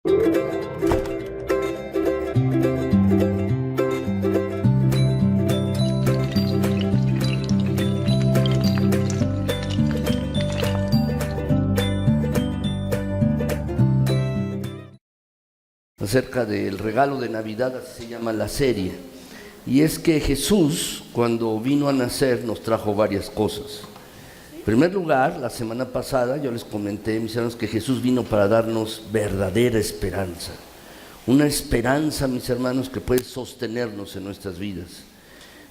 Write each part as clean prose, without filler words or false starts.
Acerca del regalo de Navidad, así se llama la serie. Y es que Jesús, cuando vino a nacer, nos trajo varias cosas. En primer lugar, la semana pasada yo les comenté, mis hermanos, que Jesús vino para darnos verdadera esperanza. Una esperanza, mis hermanos, que puede sostenernos en nuestras vidas.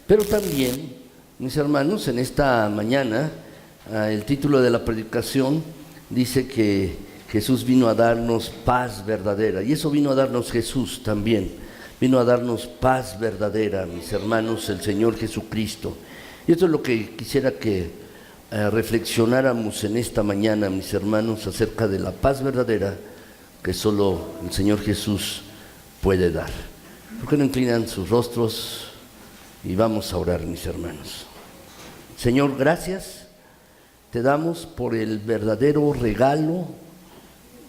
Pero también, mis hermanos, en esta mañana, el título de la predicación dice que Jesús vino a darnos paz verdadera, y eso vino a darnos Jesús también, vino a darnos paz verdadera, mis hermanos, el Señor Jesucristo. Y esto es lo que quisiera que reflexionáramos en esta mañana, mis hermanos, acerca de la paz verdadera que solo el Señor Jesús puede dar. ¿Por qué no inclinan sus rostros y vamos a orar, mis hermanos? Señor, gracias te damos por el verdadero regalo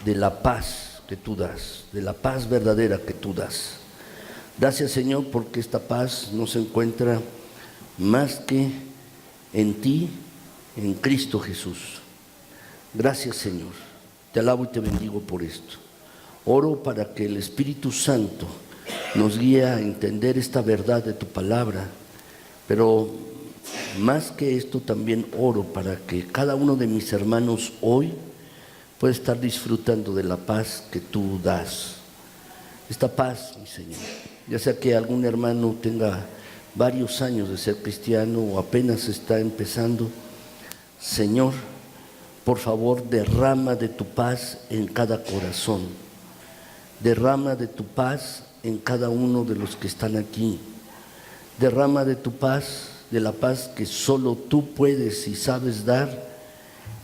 de la paz que tú das, de la paz verdadera que tú das. Gracias, Señor, porque esta paz no se encuentra más que en ti, en Cristo Jesús. Gracias, Señor, te alabo y te bendigo por esto. Oro para que el Espíritu Santo nos guíe a entender esta verdad de tu palabra, pero más que esto también oro para que cada uno de mis hermanos hoy puede estar disfrutando de la paz que tú das. Esta paz, mi Señor, ya sea que algún hermano tenga varios años de ser cristiano o apenas está empezando, Señor, por favor, derrama de tu paz en cada corazón. Derrama de tu paz en cada uno de los que están aquí. Derrama de tu paz, de la paz que solo tú puedes y sabes dar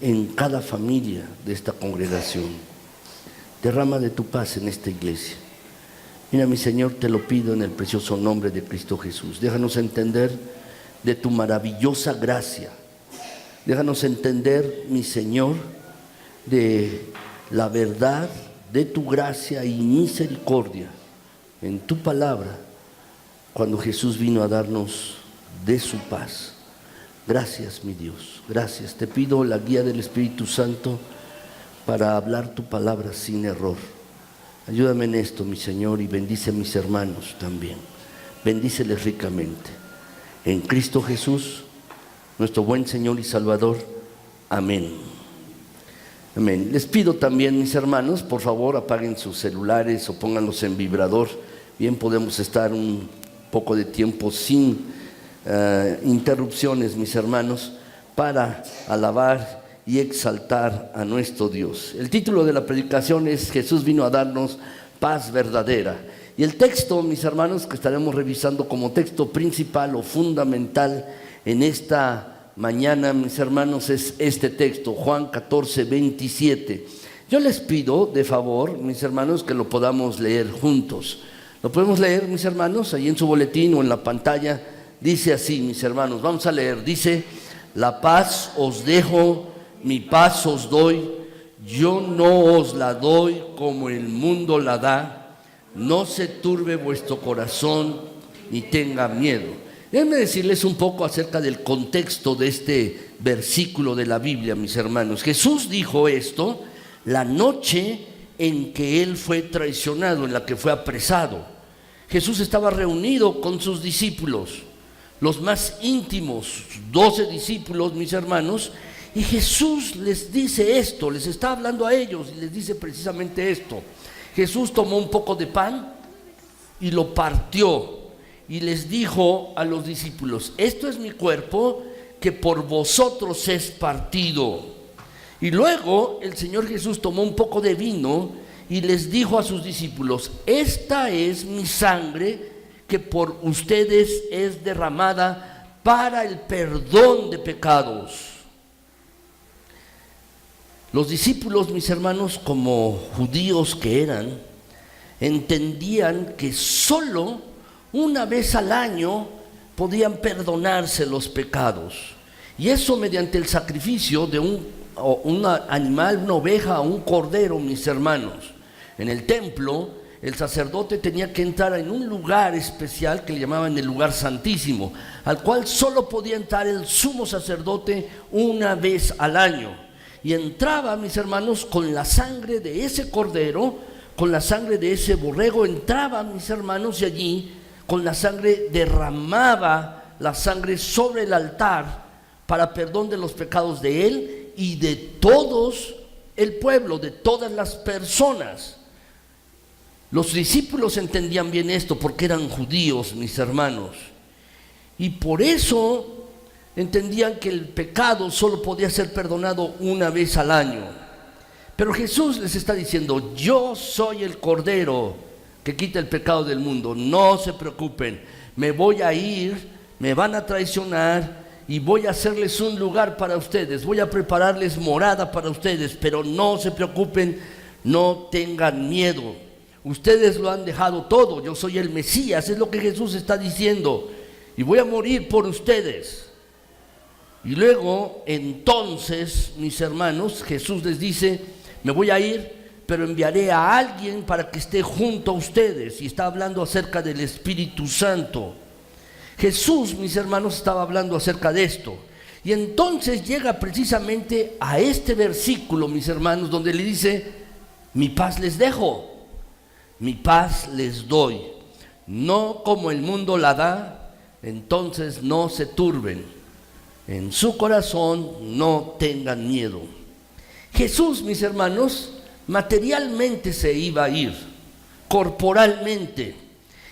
en cada familia de esta congregación. Derrama de tu paz en esta iglesia. Mira, mi Señor, te lo pido en el precioso nombre de Cristo Jesús. Déjanos entender de tu maravillosa gracia. Déjanos entender, mi Señor, de la verdad de tu gracia y misericordia en tu palabra, cuando Jesús vino a darnos de su paz. Gracias, mi Dios, gracias. Te pido la guía del Espíritu Santo para hablar tu palabra sin error. Ayúdame en esto, mi Señor, y bendice a mis hermanos también. Bendíceles ricamente. En Cristo Jesús, nuestro buen Señor y Salvador. Amén. Amén. Les pido también, mis hermanos, por favor, apaguen sus celulares o pónganlos en vibrador. Bien, podemos estar un poco de tiempo sin interrupciones, mis hermanos, para alabar y exaltar a nuestro Dios. El título de la predicación es Jesús vino a darnos paz verdadera. Y el texto, mis hermanos, que estaremos revisando como texto principal o fundamental en esta mañana, mis hermanos, es este texto, Juan 14, 27. Yo les pido, de favor, mis hermanos, que lo podamos leer juntos. Lo podemos leer, mis hermanos, ahí en su boletín o en la pantalla. Dice así, mis hermanos, vamos a leer. Dice: la paz os dejo, mi paz os doy. Yo no os la doy como el mundo la da. No se turbe vuestro corazón ni tenga miedo. Déjenme decirles un poco acerca del contexto de este versículo de la Biblia, mis hermanos. Jesús dijo esto la noche en que Él fue traicionado, en la que fue apresado. Jesús estaba reunido con sus discípulos, los más íntimos, 12 discípulos, mis hermanos, y Jesús les dice esto, les está hablando a ellos y les dice precisamente esto. Jesús tomó un poco de pan y lo partió y les dijo a los discípulos: esto es mi cuerpo que por vosotros es partido. Y luego el Señor Jesús tomó un poco de vino y les dijo a sus discípulos: esta es mi sangre que por ustedes es derramada para el perdón de pecados. Los discípulos, mis hermanos, como judíos que eran, entendían que solo una vez al año podían perdonarse los pecados, y eso mediante el sacrificio de un animal, una oveja o un cordero, mis hermanos. En el templo, el sacerdote tenía que entrar en un lugar especial que le llamaban el lugar santísimo, al cual solo podía entrar el sumo sacerdote una vez al año. Y entraba, mis hermanos, con la sangre de ese cordero, con la sangre de ese borrego, entraba, mis hermanos, y allí, con la sangre, derramaba la sangre sobre el altar para perdón de los pecados de él y de todos el pueblo, de todas las personas. Los discípulos entendían bien esto porque eran judíos, mis hermanos, y por eso entendían que el pecado solo podía ser perdonado una vez al año. Pero Jesús les está diciendo: yo soy el Cordero que quita el pecado del mundo. No se preocupen, me voy a ir, me van a traicionar y voy a hacerles un lugar para ustedes, voy a prepararles morada para ustedes, pero no se preocupen, no tengan miedo. Ustedes lo han dejado todo, yo soy el Mesías, es lo que Jesús está diciendo, y voy a morir por ustedes. Y luego, entonces, mis hermanos, Jesús les dice: me voy a ir, pero enviaré a alguien para que esté junto a ustedes. Y está hablando acerca del Espíritu Santo. Jesús, mis hermanos, estaba hablando acerca de esto. Y entonces llega precisamente a este versículo, mis hermanos, donde le dice: mi paz les dejo, mi paz les doy, no como el mundo la da. Entonces no se turben en su corazón, no tengan miedo. Jesús, mis hermanos, materialmente se iba a ir, corporalmente,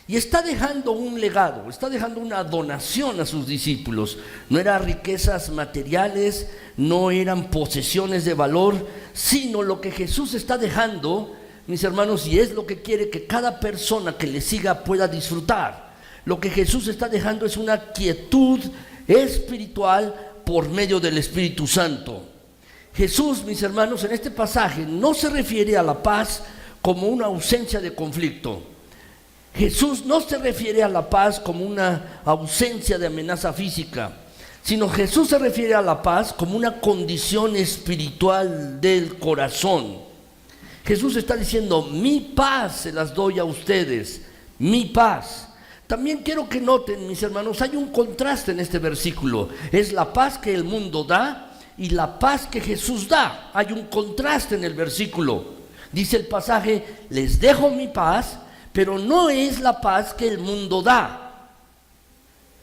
y está dejando un legado, está dejando una donación a sus discípulos. No eran riquezas materiales, no eran posesiones de valor, sino lo que Jesús está dejando, mis hermanos, y es lo que quiere que cada persona que le siga pueda disfrutar. Lo que Jesús está dejando es una quietud espiritual por medio del Espíritu Santo. Jesús, mis hermanos, en este pasaje no se refiere a la paz como una ausencia de conflicto. Jesús no se refiere a la paz como una ausencia de amenaza física, sino Jesús se refiere a la paz como una condición espiritual del corazón. Jesús está diciendo: mi paz se las doy a ustedes, mi paz. También quiero que noten, mis hermanos, hay un contraste en este versículo. Es la paz que el mundo da y la paz que Jesús da. Hay un contraste en el versículo. Dice el pasaje: les dejo mi paz, pero no es la paz que el mundo da,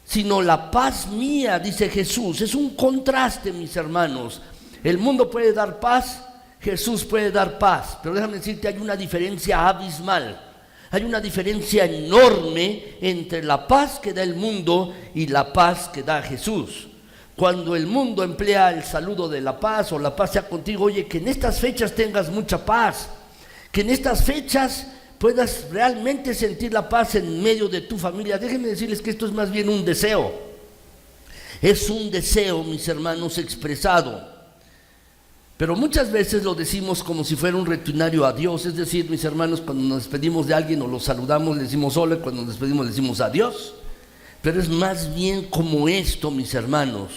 sino la paz mía, dice Jesús. Es un contraste, mis hermanos. El mundo puede dar paz, Jesús puede dar paz, pero déjame decirte, hay una diferencia abismal. Hay una diferencia enorme entre la paz que da el mundo y la paz que da Jesús. Cuando el mundo emplea el saludo de la paz o la paz sea contigo, oye, que en estas fechas tengas mucha paz, que en estas fechas puedas realmente sentir la paz en medio de tu familia. Déjenme decirles que esto es más bien un deseo. Es un deseo, mis hermanos, expresado. Pero muchas veces lo decimos como si fuera un rutinario adiós. Es decir, mis hermanos, cuando nos despedimos de alguien o los saludamos, le decimos hola, cuando nos despedimos le decimos adiós. Pero es más bien como esto, mis hermanos.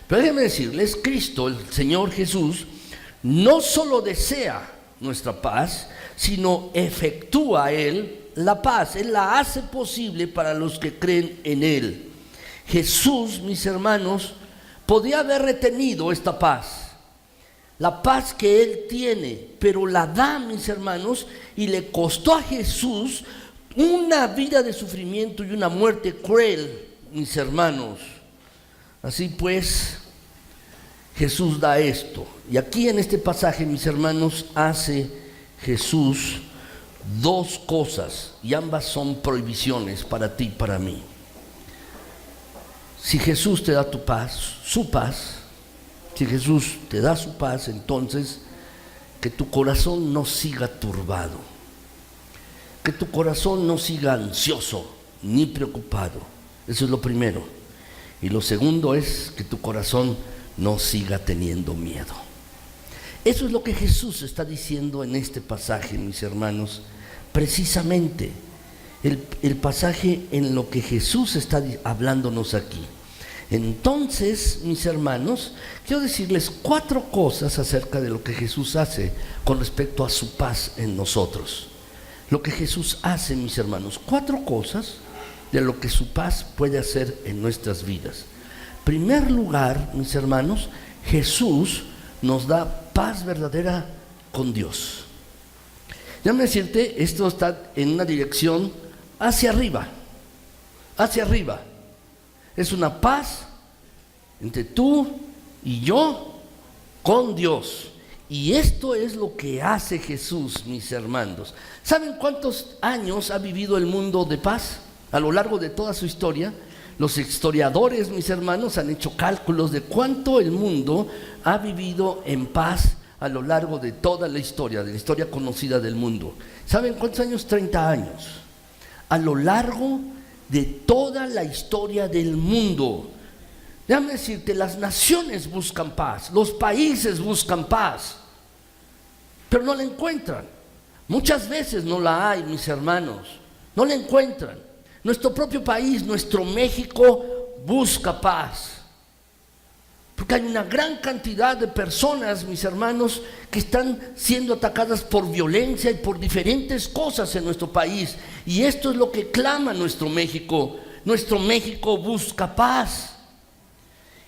Pero déjenme decirles, Cristo, el Señor Jesús, no solo desea nuestra paz, sino efectúa Él la paz. Él la hace posible para los que creen en Él. Jesús, mis hermanos, podía haber retenido esta paz, la paz que Él tiene, pero la da, mis hermanos, y le costó a Jesús una vida de sufrimiento y una muerte cruel, mis hermanos. Así pues, Jesús da esto. Y aquí en este pasaje, mis hermanos, hace Jesús dos cosas, y ambas son prohibiciones para ti y para mí. Si Jesús te da tu paz, su paz, si Jesús te da su paz, entonces que tu corazón no siga turbado, que tu corazón no siga ansioso ni preocupado. Eso es lo primero. Y lo segundo es que tu corazón no siga teniendo miedo. Eso es lo que Jesús está diciendo en este pasaje, mis hermanos. Precisamente el pasaje en lo que Jesús está hablándonos aquí Entonces, mis hermanos, quiero decirles 4 cosas acerca de lo que Jesús hace con respecto a su paz en nosotros. Lo que Jesús hace, mis hermanos, 4 cosas de lo que su paz puede hacer en nuestras vidas. En primer lugar, mis hermanos, Jesús nos da paz verdadera con Dios. Déjame decirte, esto está en una dirección hacia arriba, hacia arriba. Es una paz entre tú y yo con Dios. Y esto es lo que hace Jesús, mis hermanos. ¿Saben cuántos años ha vivido el mundo de paz a lo largo de toda su historia? Los historiadores, mis hermanos, han hecho cálculos de cuánto el mundo ha vivido en paz a lo largo de toda la historia conocida del mundo. ¿Saben cuántos años? 30 años. A lo largo de toda la historia del mundo. Déjame decirte, las naciones buscan paz, los países buscan paz, pero no la encuentran. Muchas veces no la hay, mis hermanos, no la encuentran. Nuestro propio país, nuestro México, busca paz, porque hay una gran cantidad de personas, mis hermanos, que están siendo atacadas por violencia y por diferentes cosas en nuestro país. Y esto es lo que clama nuestro México. Nuestro México busca paz.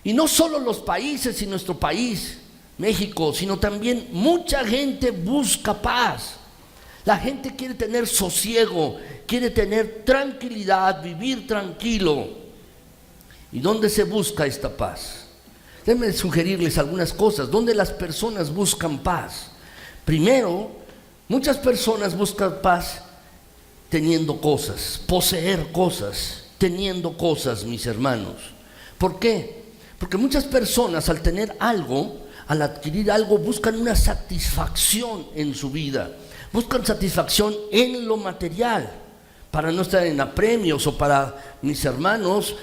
Y no solo los países y nuestro país, México, sino también mucha gente busca paz. La gente quiere tener sosiego, quiere tener tranquilidad, vivir tranquilo. ¿Y dónde se busca esta paz? Déjenme sugerirles algunas cosas. ¿Dónde las personas buscan paz? Primero, muchas personas buscan paz teniendo cosas, poseer cosas, teniendo cosas, mis hermanos. ¿Por qué? Porque muchas personas al tener algo, al adquirir algo, buscan una satisfacción en su vida. Buscan satisfacción en lo material, para no estar en apremios o para, mis hermanos,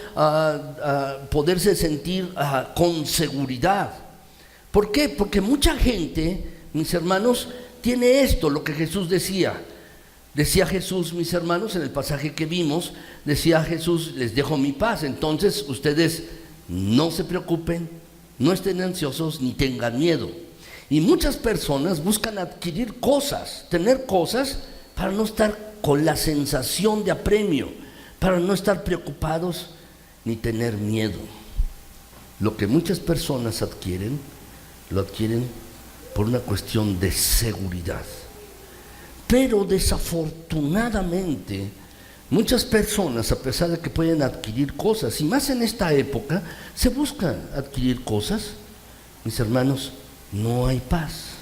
poderse sentir con seguridad. ¿Por qué? Porque mucha gente, mis hermanos, tiene esto, lo que Jesús decía. Decía Jesús, mis hermanos, en el pasaje que vimos, decía Jesús, les dejo mi paz. Entonces ustedes no se preocupen, no estén ansiosos ni tengan miedo. Y muchas personas buscan adquirir cosas, tener cosas para no estar con la sensación de apremio, para no estar preocupados ni tener miedo. Lo que muchas personas adquieren, lo adquieren por una cuestión de seguridad. Pero desafortunadamente, muchas personas, a pesar de que pueden adquirir cosas, y más en esta época, se buscan adquirir cosas, mis hermanos, no hay paz.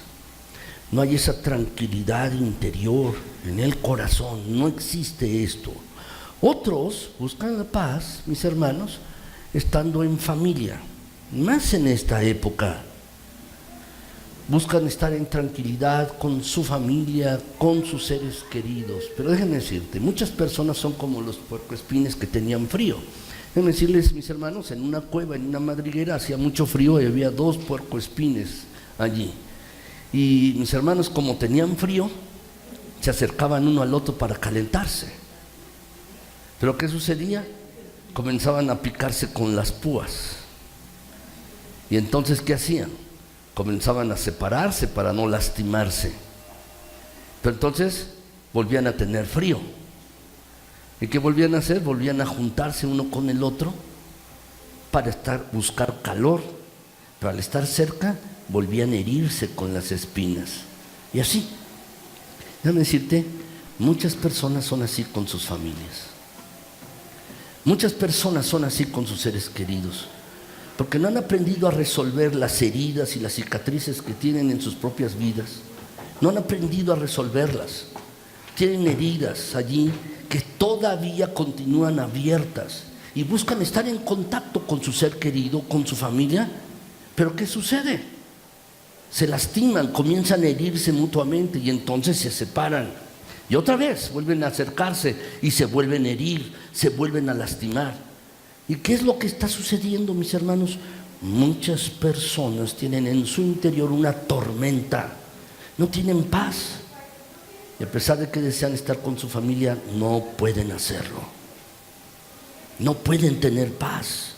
No hay esa tranquilidad interior en el corazón, no existe esto. Otros buscan la paz, mis hermanos, estando en familia, más en esta época. Buscan estar en tranquilidad con su familia, con sus seres queridos. Pero déjenme decirte, muchas personas son como los puercoespines que tenían frío. Déjenme decirles, mis hermanos, en una cueva, en una madriguera, hacía mucho frío y había 2 puercoespines allí. Y mis hermanos, como tenían frío, se acercaban uno al otro para calentarse. Pero ¿qué sucedía? Comenzaban a picarse con las púas. Y entonces, ¿qué hacían? Comenzaban a separarse para no lastimarse. Pero entonces volvían a tener frío. ¿Y qué volvían a hacer? Volvían a juntarse uno con el otro para buscar calor. Pero al estar cerca, volvían a herirse con las espinas. Y así, déjame decirte, muchas personas son así con sus familias. Muchas personas son así con sus seres queridos, porque no han aprendido a resolver las heridas y las cicatrices que tienen en sus propias vidas. No han aprendido a resolverlas. Tienen heridas allí que todavía continúan abiertas y buscan estar en contacto con su ser querido, con su familia. Pero ¿qué sucede? Se lastiman, comienzan a herirse mutuamente y entonces se separan. Y otra vez vuelven a acercarse y se vuelven a herir, se vuelven a lastimar. ¿Y qué es lo que está sucediendo, mis hermanos? Muchas personas tienen en su interior una tormenta, no tienen paz. Y a pesar de que desean estar con su familia, no pueden hacerlo. No pueden tener paz.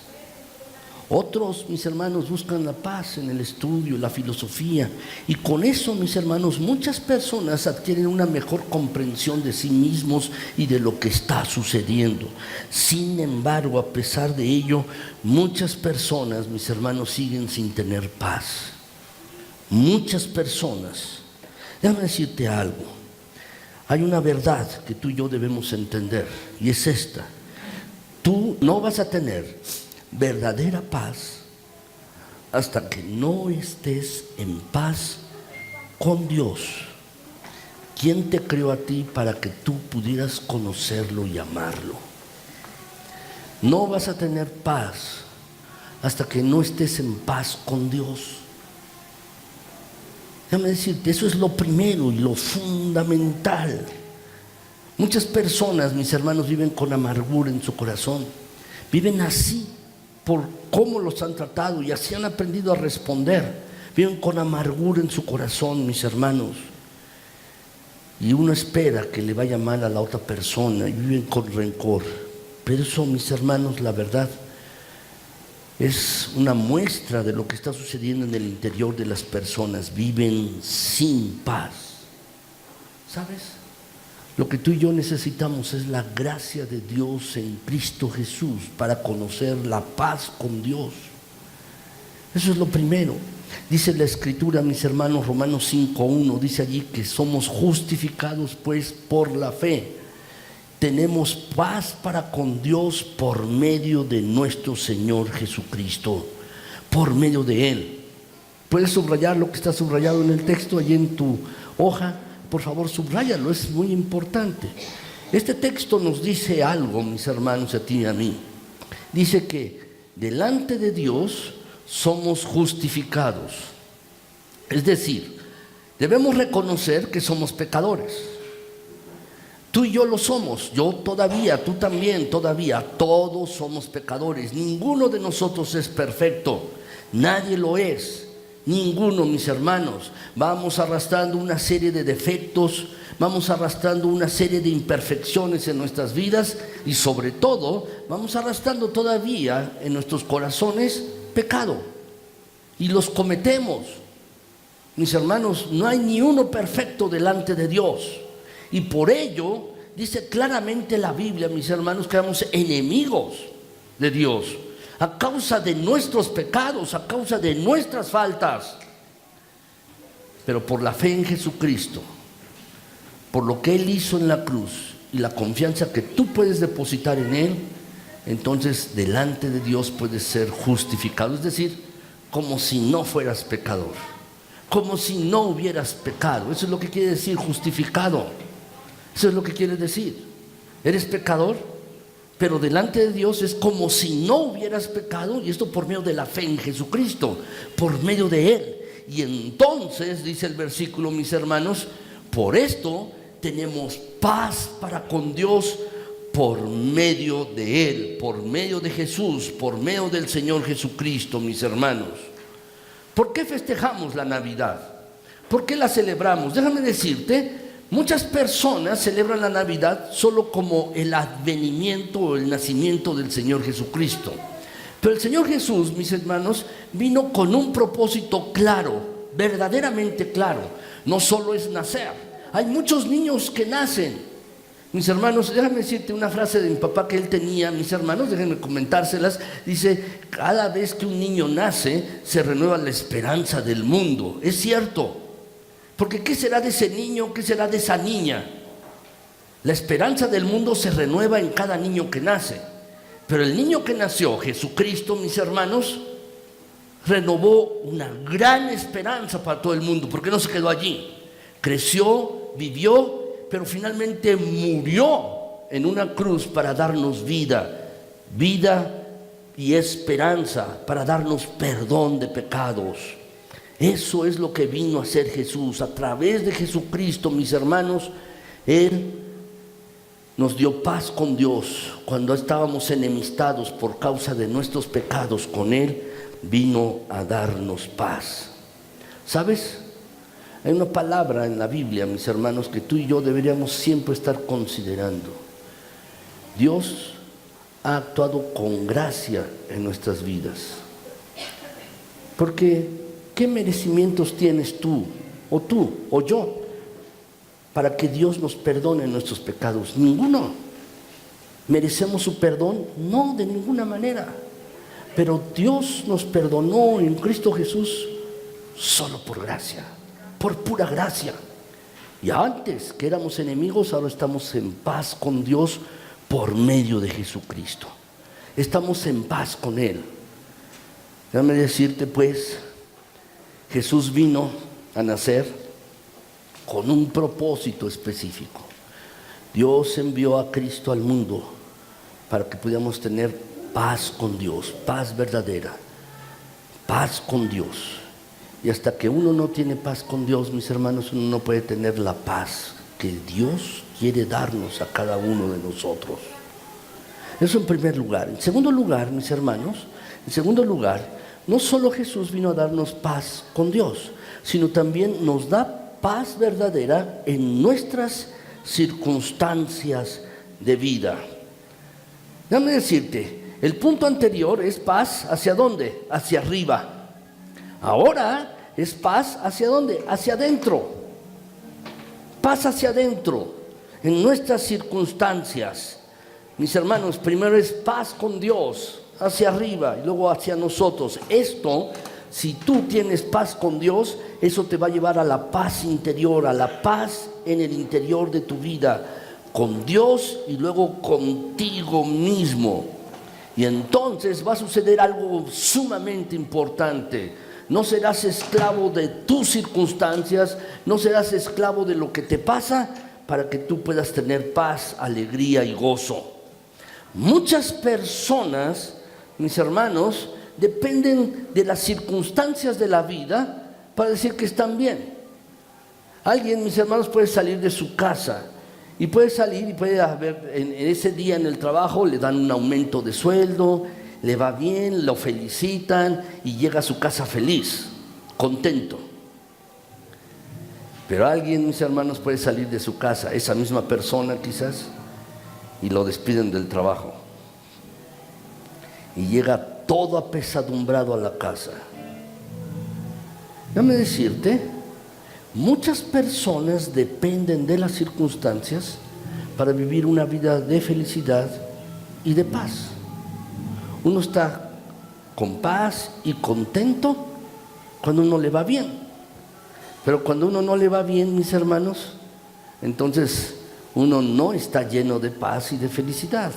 Otros, mis hermanos, buscan la paz en el estudio, la filosofía. Y con eso, mis hermanos, muchas personas adquieren una mejor comprensión de sí mismos y de lo que está sucediendo. Sin embargo, a pesar de ello, muchas personas, mis hermanos, siguen sin tener paz. Muchas personas. Déjame decirte algo. Hay una verdad que tú y yo debemos entender, y es esta. Tú no vas a tener verdadera paz hasta que no estés en paz con Dios. ¿Quién te creó a ti para que tú pudieras conocerlo y amarlo? No vas a tener paz hasta que no estés en paz con Dios. Déjame decirte, eso es lo primero y lo fundamental. Muchas personas, mis hermanos, viven con amargura en su corazón. Viven así por cómo los han tratado y así han aprendido a responder. Viven con amargura en su corazón, mis hermanos. Y uno espera que le vaya mal a la otra persona y viven con rencor. Pero eso, mis hermanos, la verdad, es una muestra de lo que está sucediendo en el interior de las personas. Viven sin paz. ¿Sabes? Lo que tú y yo necesitamos es la gracia de Dios en Cristo Jesús para conocer la paz con Dios. Eso es lo primero. Dice la Escritura, mis hermanos, Romanos 5:1, dice allí que somos justificados pues por la fe. Tenemos paz para con Dios por medio de nuestro Señor Jesucristo, por medio de Él. ¿Puedes subrayar lo que está subrayado en el texto allí en tu hoja? Por favor, subráyalo, es muy importante. Este texto nos dice algo, mis hermanos, a ti y a mí. Dice que delante de Dios somos justificados. Es decir, debemos reconocer que somos pecadores. Tú y yo lo somos, yo todavía, tú también todavía, todos somos pecadores. Ninguno de nosotros es perfecto, nadie lo es. Ninguno, mis hermanos. Vamos arrastrando una serie de defectos, vamos arrastrando una serie de imperfecciones en nuestras vidas y sobre todo vamos arrastrando todavía en nuestros corazones pecado y los cometemos. Mis hermanos, no hay ni uno perfecto delante de Dios y por ello dice claramente la Biblia, mis hermanos, que somos enemigos de Dios. A causa de nuestros pecados, a causa de nuestras faltas. Pero por la fe en Jesucristo, por lo que Él hizo en la cruz y la confianza que tú puedes depositar en Él, entonces delante de Dios puedes ser justificado. Es decir, como si no fueras pecador, como si no hubieras pecado. Eso es lo que quiere decir justificado. Eso es lo que quiere decir. ¿Eres pecador? Pero delante de Dios es como si no hubieras pecado, y esto por medio de la fe en Jesucristo, por medio de Él. Y entonces, dice el versículo, mis hermanos, por esto tenemos paz para con Dios por medio de Él, por medio de Jesús, por medio del Señor Jesucristo, mis hermanos. ¿Por qué festejamos la Navidad? ¿Por qué la celebramos? Déjame decirte, muchas personas celebran la Navidad solo como el advenimiento o el nacimiento del Señor Jesucristo. Pero el Señor Jesús, mis hermanos, vino con un propósito claro, verdaderamente claro. No solo es nacer. Hay muchos niños que nacen. Mis hermanos, déjame decirte una frase de mi papá que él tenía, mis hermanos, déjenme comentárselas. Dice, cada vez que un niño nace, se renueva la esperanza del mundo. Es cierto. Porque ¿qué será de ese niño? ¿Qué será de esa niña? La esperanza del mundo se renueva en cada niño que nace. Pero el niño que nació, Jesucristo, mis hermanos, renovó una gran esperanza para todo el mundo, porque no se quedó allí. Creció, vivió, pero finalmente murió en una cruz para darnos vida, vida y esperanza, para darnos perdón de pecados. Eso es lo que vino a hacer Jesús. A través de Jesucristo, mis hermanos, Él nos dio paz con Dios. Cuando estábamos enemistados por causa de nuestros pecados con Él, vino a darnos paz. ¿Sabes? Hay una palabra en la Biblia, mis hermanos, que tú y yo deberíamos siempre estar considerando. Dios ha actuado con gracia en nuestras vidas. Porque, ¿qué merecimientos tienes tú, o yo, para que Dios nos perdone nuestros pecados? Ninguno. ¿Merecemos su perdón? No, de ninguna manera. Pero Dios nos perdonó en Cristo Jesús solo por gracia, por pura gracia. Y antes que éramos enemigos, ahora estamos en paz con Dios por medio de Jesucristo. Estamos en paz con Él. Déjame decirte pues, Jesús vino a nacer con un propósito específico. Dios envió a Cristo al mundo para que pudiéramos tener paz con Dios, paz verdadera, paz con Dios. Y hasta que uno no tiene paz con Dios, mis hermanos, uno no puede tener la paz que Dios quiere darnos a cada uno de nosotros. Eso en primer lugar. En segundo lugar, mis hermanos, no solo Jesús vino a darnos paz con Dios, sino también nos da paz verdadera en nuestras circunstancias de vida. Déjame decirte, el punto anterior es paz ¿hacia dónde? Hacia arriba. Ahora es paz ¿hacia dónde? Hacia adentro. Paz hacia adentro, en nuestras circunstancias. Mis hermanos, primero es paz con Dios, hacia arriba, y luego hacia nosotros. Esto, si tú tienes paz con Dios, eso te va a llevar a la paz interior, a la paz en el interior de tu vida, con Dios y luego contigo mismo. Y entonces va a suceder algo sumamente importante. No serás esclavo de tus circunstancias, no serás esclavo de lo que te pasa, para que tú puedas tener paz, alegría y gozo. Muchas personas, mis hermanos, dependen de las circunstancias de la vida para decir que están bien. Alguien, mis hermanos, puede salir de su casa y puede salir y puede haber, en ese día en el trabajo le dan un aumento de sueldo, le va bien, lo felicitan y llega a su casa feliz, contento. Pero alguien, mis hermanos, puede salir de su casa, esa misma persona quizás, y lo despiden del trabajo. Y llega todo apesadumbrado a la casa. Déjame decirte, muchas personas dependen de las circunstancias para vivir una vida de felicidad y de paz. Uno está con paz y contento cuando uno le va bien. Pero cuando uno no le va bien, mis hermanos, entonces uno no está lleno de paz y de felicidad.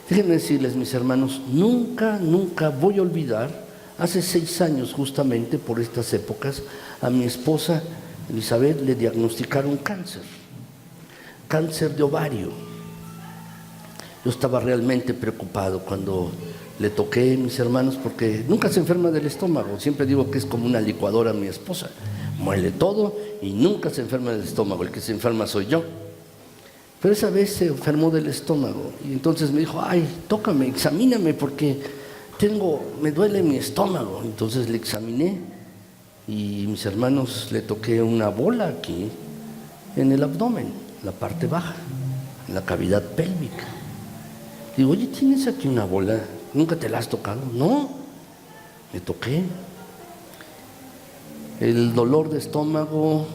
Déjenme decirles, mis hermanos, nunca voy a olvidar, hace 6 años justamente por estas épocas, a mi esposa Elizabeth le diagnosticaron cáncer de ovario. Yo estaba realmente preocupado cuando le toqué, mis hermanos, porque nunca se enferma del estómago. Siempre digo que es como una licuadora mi esposa. Muele todo y nunca se enferma del estómago. El que se enferma soy yo. Pero esa vez se enfermó del estómago. Y entonces me dijo, ay, tócame, examíname porque me duele mi estómago. Entonces le examiné y, mis hermanos, le toqué una bola aquí en el abdomen, la parte baja, en la cavidad pélvica. Digo, oye, ¿tienes aquí una bola? ¿Nunca te la has tocado? No, me toqué. El dolor de estómago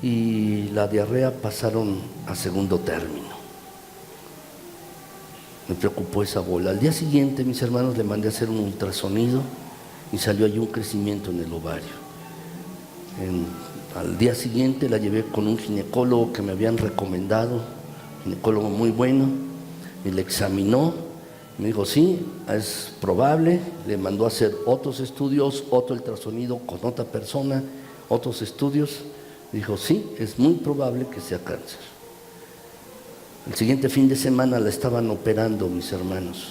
y la diarrea pasaron a segundo término. Me preocupó esa bola. Al día siguiente, mis hermanos, le mandé a hacer un ultrasonido y salió ahí un crecimiento en el ovario. Al día siguiente la llevé con un ginecólogo que me habían recomendado, ginecólogo muy bueno, y le examinó. Me dijo, sí, es probable. Le mandó a hacer otros estudios, otro ultrasonido con otra persona, otros estudios. Dijo, sí, es muy probable que sea cáncer. El siguiente fin de semana la estaban operando, mis hermanos.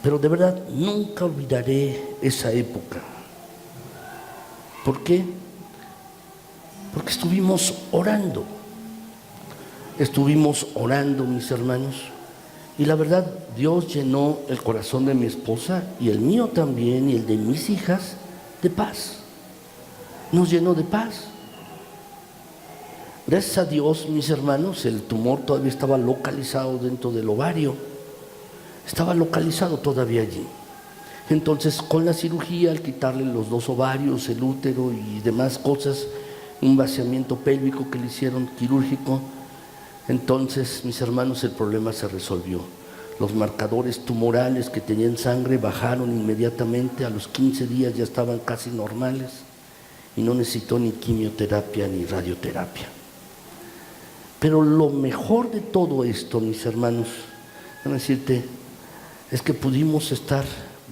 Pero de verdad, nunca olvidaré esa época. ¿Por qué? Porque estuvimos orando. Estuvimos orando, mis hermanos. Y la verdad, Dios llenó el corazón de mi esposa y el mío también, y el de mis hijas, de paz. Nos llenó de paz. Gracias a Dios, mis hermanos, el tumor todavía estaba localizado dentro del ovario. Estaba localizado todavía allí. Entonces, con la cirugía, al quitarle los 2 ovarios, el útero y demás cosas, un vaciamiento pélvico que le hicieron quirúrgico, entonces, mis hermanos, el problema se resolvió. Los marcadores tumorales que tenían sangre bajaron inmediatamente, a los 15 días ya estaban casi normales y no necesitó ni quimioterapia ni radioterapia. Pero lo mejor de todo esto, mis hermanos, déjame decirte, es que pudimos estar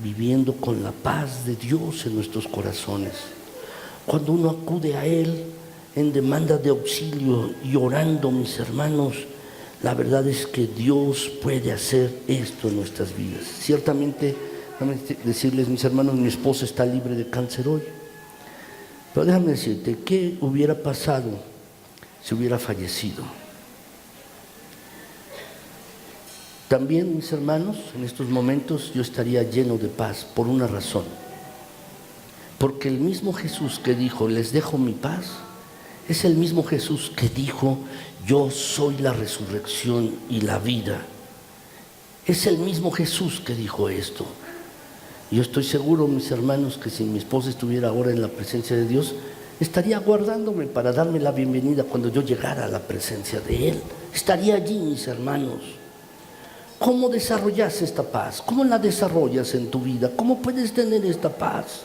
viviendo con la paz de Dios en nuestros corazones. Cuando uno acude a Él en demanda de auxilio y orando, mis hermanos, la verdad es que Dios puede hacer esto en nuestras vidas. Ciertamente, déjame decirles, mis hermanos, mi esposa está libre de cáncer hoy. Pero déjame decirte, ¿qué hubiera pasado si hubiera fallecido? También, mis hermanos, en estos momentos yo estaría lleno de paz por una razón. Porque el mismo Jesús que dijo, les dejo mi paz, es el mismo Jesús que dijo, yo soy la resurrección y la vida. Es el mismo Jesús que dijo esto. Yo estoy seguro, mis hermanos, que si mi esposa estuviera ahora en la presencia de Dios, estaría aguardándome para darme la bienvenida cuando yo llegara a la presencia de Él. Estaría allí, mis hermanos. ¿Cómo desarrollas esta paz? ¿Cómo la desarrollas en tu vida? ¿Cómo puedes tener esta paz?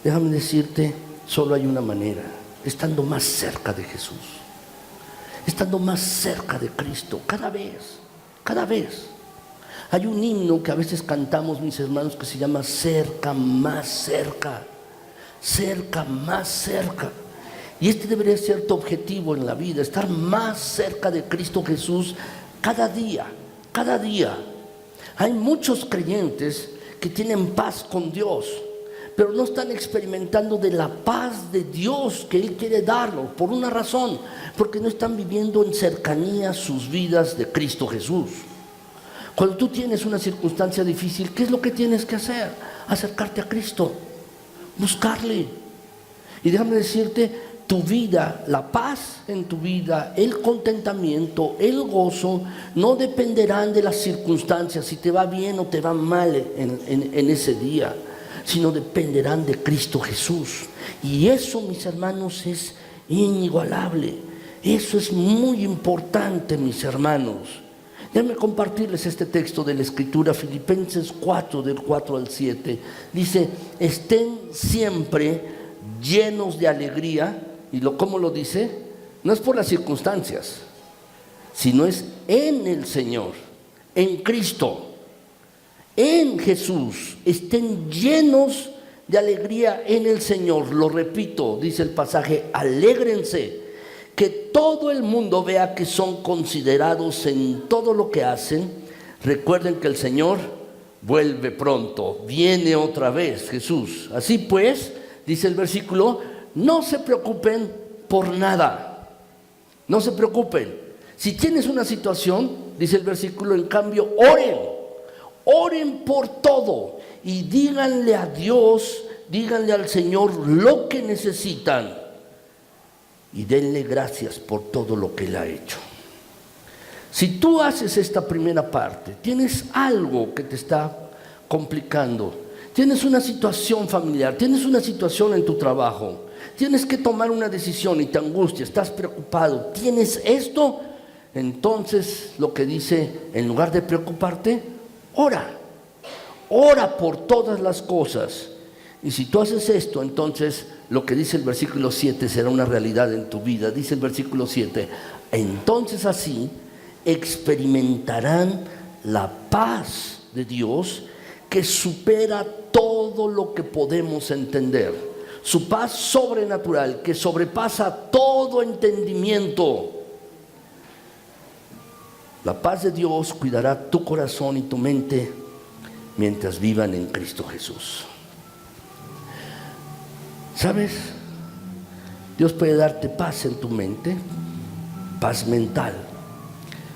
Déjame decirte, solo hay una manera, estando más cerca de Jesús, estando más cerca de Cristo, cada vez. Hay un himno que a veces cantamos, mis hermanos, que se llama cerca, más cerca, cerca, más cerca. Y este debería ser tu objetivo en la vida, estar más cerca de Cristo Jesús cada día. Hay muchos creyentes que tienen paz con Dios, pero no están experimentando de la paz de Dios que Él quiere darnos, por una razón, porque no están viviendo en cercanía sus vidas de Cristo Jesús. Cuando tú tienes una circunstancia difícil, ¿qué es lo que tienes que hacer? Acercarte a Cristo, buscarle. Y déjame decirte, tu vida, la paz en tu vida, el contentamiento, el gozo, no dependerán de las circunstancias, si te va bien o te va mal en ese día, sino dependerán de Cristo Jesús. Y eso, mis hermanos, es inigualable. Eso es muy importante, mis hermanos. Déjenme compartirles este texto de la Escritura, Filipenses 4, del 4 al 7. Dice, estén siempre llenos de alegría. ¿Y cómo lo dice? No es por las circunstancias, sino es en el Señor, en Cristo, en Jesús. Estén llenos de alegría en el Señor. Lo repito, dice el pasaje, alégrense. Que todo el mundo vea que son considerados en todo lo que hacen. Recuerden que el Señor vuelve pronto, viene otra vez Jesús. Así pues, dice el versículo, no se preocupen por nada. No se preocupen. Si tienes una situación, dice el versículo, en cambio, oren por todo y díganle a Dios, díganle al Señor lo que necesitan. Y denle gracias por todo lo que Él ha hecho. Si tú haces esta primera parte, tienes algo que te está complicando, tienes una situación familiar, tienes una situación en tu trabajo, tienes que tomar una decisión y te angustia, estás preocupado, tienes esto, entonces lo que dice, en lugar de preocuparte, ora por todas las cosas. Y si tú haces esto, entonces lo que dice el versículo 7 será una realidad en tu vida. Dice el versículo 7, entonces así experimentarán la paz de Dios que supera todo lo que podemos entender. Su paz sobrenatural que sobrepasa todo entendimiento. La paz de Dios cuidará tu corazón y tu mente mientras vivan en Cristo Jesús. ¿Sabes? Dios puede darte paz en tu mente, paz mental.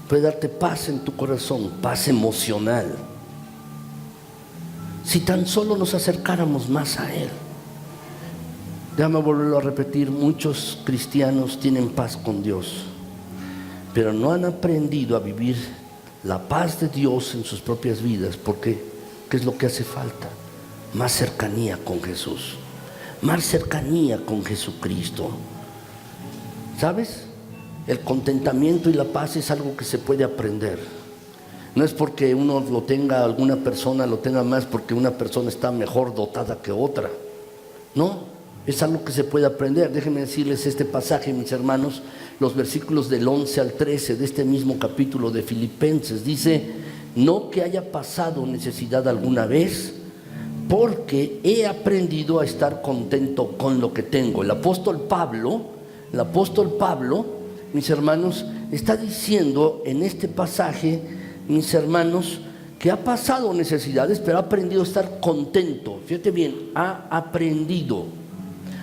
Puede darte paz en tu corazón, paz emocional. Si tan solo nos acercáramos más a Él. Déjame volverlo a repetir, muchos cristianos tienen paz con Dios, pero no han aprendido a vivir la paz de Dios en sus propias vidas. ¿Por qué? ¿Qué es lo que hace falta? Más cercanía con Jesús, más cercanía con Jesucristo. ¿Sabes? El contentamiento y la paz es algo que se puede aprender. No es porque uno lo tenga, alguna persona lo tenga más porque una persona está mejor dotada que otra. No, es algo que se puede aprender. Déjenme decirles este pasaje, mis hermanos, los versículos del 11 al 13 de este mismo capítulo de Filipenses. Dice: no que haya pasado necesidad alguna vez, porque he aprendido a estar contento con lo que tengo. El apóstol Pablo, mis hermanos, está diciendo en este pasaje, mis hermanos, que ha pasado necesidades, pero ha aprendido a estar contento. Fíjate bien, ha aprendido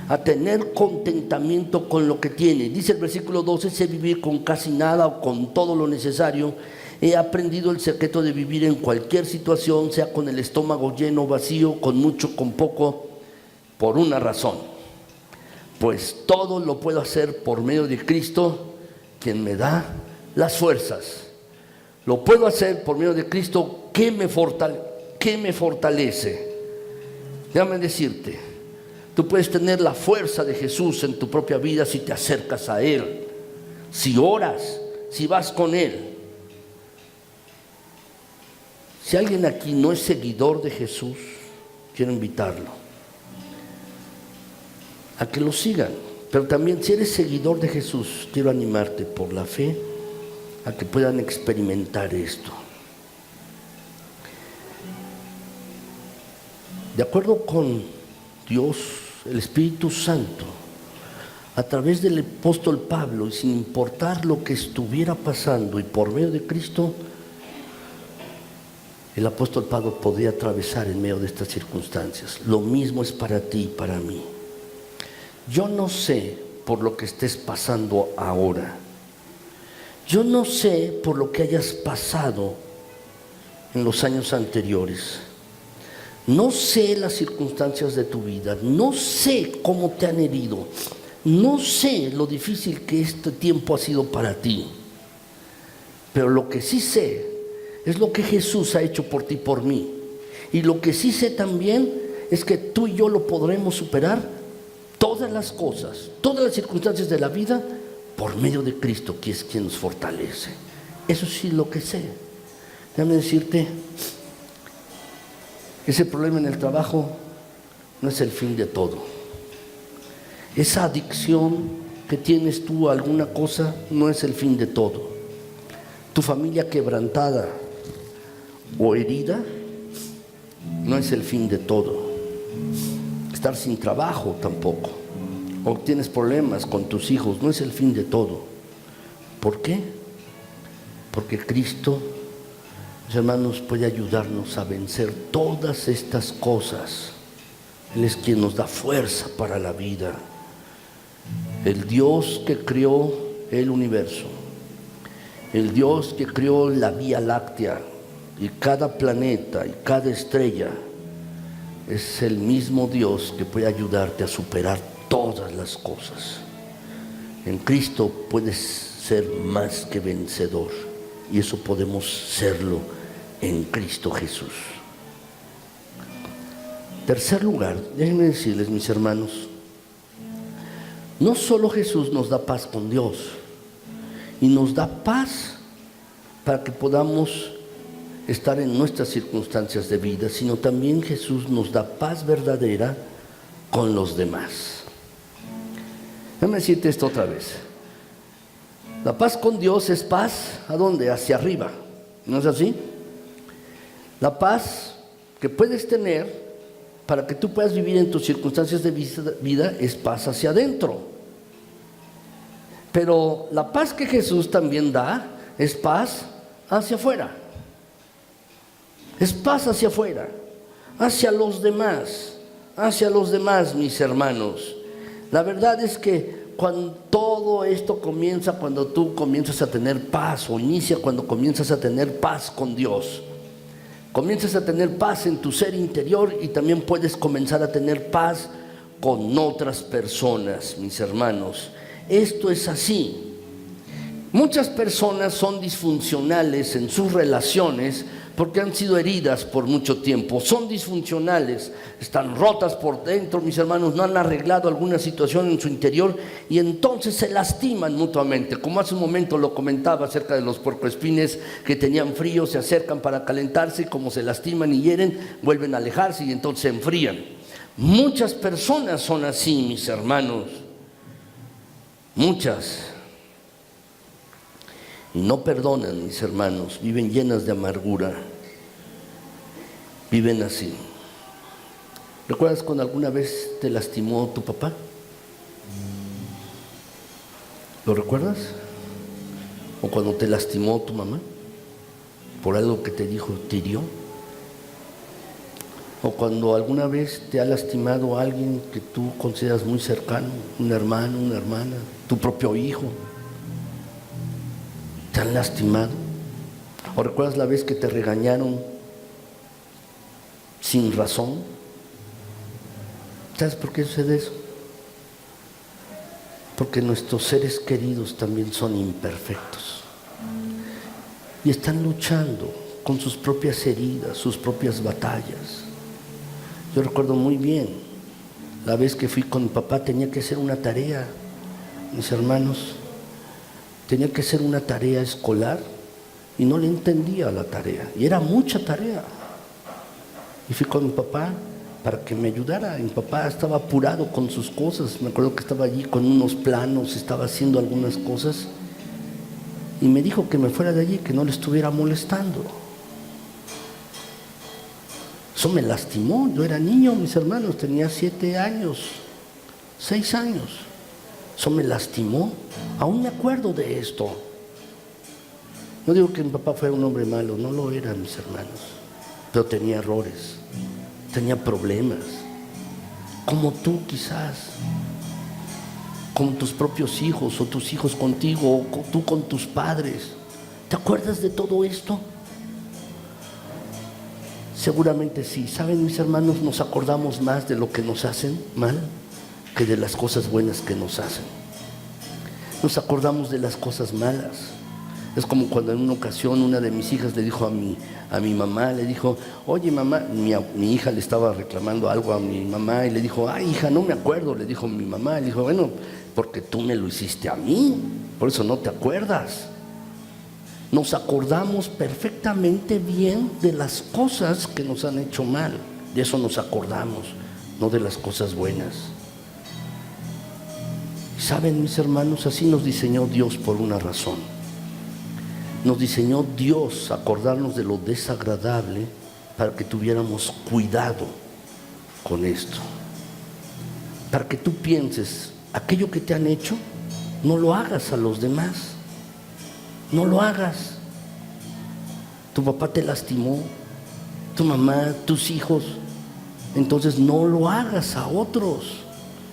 a tener contentamiento con lo que tiene. Dice el versículo 12: sé vivir con casi nada o con todo lo necesario. He aprendido el secreto de vivir en cualquier situación, sea con el estómago lleno o vacío, con mucho, con poco, por una razón: pues todo lo puedo hacer por medio de Cristo, quien me da las fuerzas. Lo puedo hacer por medio de Cristo que me fortalece. Déjame decirte, tú puedes tener la fuerza de Jesús en tu propia vida si te acercas a Él, si oras, si vas con Él. Si alguien aquí no es seguidor de Jesús, quiero invitarlo a que lo sigan. Pero también, si eres seguidor de Jesús, quiero animarte por la fe a que puedan experimentar esto. De acuerdo con Dios, el Espíritu Santo, a través del apóstol Pablo, y sin importar lo que estuviera pasando, y por medio de Cristo, el apóstol Pablo podía atravesar en medio de estas circunstancias. Lo mismo es para ti y para mí. Yo no sé por lo que estés pasando ahora. Yo no sé por lo que hayas pasado en los años anteriores. No sé las circunstancias de tu vida. No sé cómo te han herido. No sé lo difícil que este tiempo ha sido para ti. Pero lo que sí sé es lo que Jesús ha hecho por ti y por mí. Y lo que sí sé también es que tú y yo lo podremos superar, todas las cosas, todas las circunstancias de la vida, por medio de Cristo, que es quien nos fortalece. Eso sí lo que sé. Déjame decirte, ese problema en el trabajo no es el fin de todo. Esa adicción que tienes tú a alguna cosa no es el fin de todo. Tu familia quebrantada o herida no es el fin de todo. Estar sin trabajo tampoco, o tienes problemas con tus hijos, no es el fin de todo. ¿Por qué? Porque Cristo, mis hermanos, puede ayudarnos a vencer todas estas cosas. Él es quien nos da fuerza para la vida. El Dios que creó el universo, el Dios que creó la Vía Láctea y cada planeta y cada estrella, es el mismo Dios que puede ayudarte a superar todas las cosas. En Cristo puedes ser más que vencedor, y eso podemos serlo en Cristo Jesús. Tercer lugar, déjenme decirles, mis hermanos, no solo Jesús nos da paz con Dios, y nos da paz para que podamos estar en nuestras circunstancias de vida, sino también Jesús nos da paz verdadera con los demás. Déjame decirte esto otra vez. La paz con Dios es paz, ¿a dónde? Hacia arriba, ¿no es así? La paz que puedes tener para que tú puedas vivir en tus circunstancias de vida es paz hacia adentro. Pero la paz que Jesús también da es paz hacia afuera. Es paz hacia afuera, hacia los demás, mis hermanos. La verdad es que cuando todo esto comienza, cuando tú comienzas a tener paz, o inicia cuando comienzas a tener paz con Dios, comienzas a tener paz en tu ser interior, y también puedes comenzar a tener paz con otras personas, mis hermanos. Esto es así. Muchas personas son disfuncionales en sus relaciones porque han sido heridas por mucho tiempo, son disfuncionales, están rotas por dentro, mis hermanos, no han arreglado alguna situación en su interior y entonces se lastiman mutuamente. Como hace un momento lo comentaba acerca de los puercoespines que tenían frío, se acercan para calentarse y como se lastiman y hieren, vuelven a alejarse y entonces se enfrían. Muchas personas son así, mis hermanos, muchas. Y no perdonan, mis hermanos, viven llenas de amargura, viven así. ¿Recuerdas cuando alguna vez te lastimó tu papá? ¿Lo recuerdas? ¿O cuando te lastimó tu mamá? ¿Por algo que te dijo, te hirió? ¿O cuando alguna vez te ha lastimado alguien que tú consideras muy cercano, un hermano, una hermana, tu propio hijo? ¿Te han lastimado? ¿O recuerdas la vez que te regañaron sin razón? ¿Sabes por qué sucede eso? Porque nuestros seres queridos también son imperfectos y están luchando con sus propias heridas, sus propias batallas. Yo recuerdo muy bien la vez que fui con mi papá, tenía que hacer una tarea, mis hermanos, tenía que hacer una tarea escolar y no le entendía la tarea, y era mucha tarea. Y fui con mi papá para que me ayudara. Mi papá estaba apurado con sus cosas, me acuerdo que estaba allí con unos planos, estaba haciendo algunas cosas, y me dijo que me fuera de allí, que no le estuviera molestando. Eso me lastimó. Yo era niño, mis hermanos, tenía 7 años, 6 años. Eso me lastimó. Aún me acuerdo de esto. No digo que mi papá fuera un hombre malo, no lo era, mis hermanos, pero tenía errores, tenía problemas, como tú quizás, con tus propios hijos, o tus hijos contigo, o tú con tus padres. ¿Te acuerdas de todo esto? Seguramente sí. ¿Saben, mis hermanos? Nos acordamos más de lo que nos hacen mal que de las cosas buenas que nos hacen. Nos acordamos de las cosas malas. Es como cuando en una ocasión una de mis hijas le dijo a mi mamá, le dijo, oye mamá, mi hija le estaba reclamando algo a mi mamá y le dijo, ay hija, no me acuerdo, le dijo mi mamá. Le dijo, bueno, porque tú me lo hiciste a mí, por eso no te acuerdas. Nos acordamos perfectamente bien de las cosas que nos han hecho mal, de eso nos acordamos, no de las cosas buenas. ¿Saben, mis hermanos? Así nos diseñó Dios por una razón. Nos diseñó Dios acordarnos de lo desagradable para que tuviéramos cuidado con esto. Para que tú pienses, aquello que te han hecho, no lo hagas a los demás. No lo hagas. Tu papá te lastimó, tu mamá, tus hijos. Entonces no lo hagas a otros.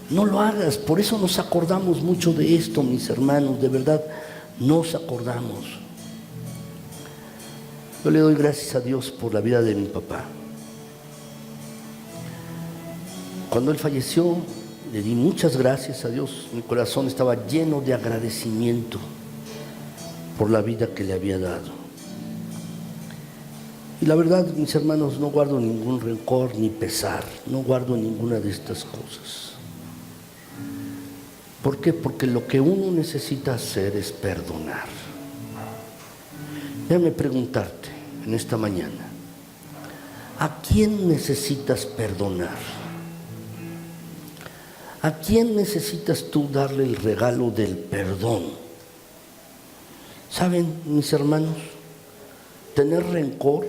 No lo hagas. Por eso nos acordamos mucho de esto, mis hermanos. De verdad, nos acordamos. Yo le doy gracias a Dios por la vida de mi papá. Cuando él falleció, le di muchas gracias a Dios. Mi corazón estaba lleno de agradecimiento por la vida que le había dado. Y la verdad, mis hermanos, no guardo ningún rencor ni pesar, no guardo ninguna de estas cosas. ¿Por qué? Porque lo que uno necesita hacer es perdonar. Déjame preguntarte en esta mañana, ¿a quién necesitas perdonar? ¿A quién necesitas tú darle el regalo del perdón? ¿Saben, mis hermanos? Tener rencor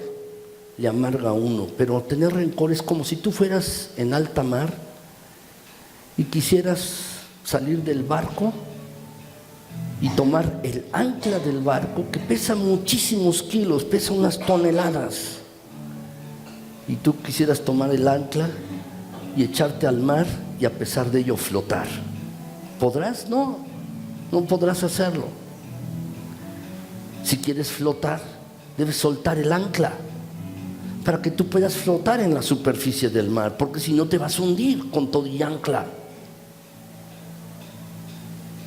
le amarga a uno, pero tener rencor es como si tú fueras en alta mar y quisieras salir del barco y tomar el ancla del barco, que pesa muchísimos kilos, pesa unas toneladas, y tú quisieras tomar el ancla y echarte al mar y a pesar de ello flotar. ¿Podrás? No, no podrás hacerlo. Si quieres flotar, debes soltar el ancla para que tú puedas flotar en la superficie del mar, porque si no te vas a hundir con todo y ancla.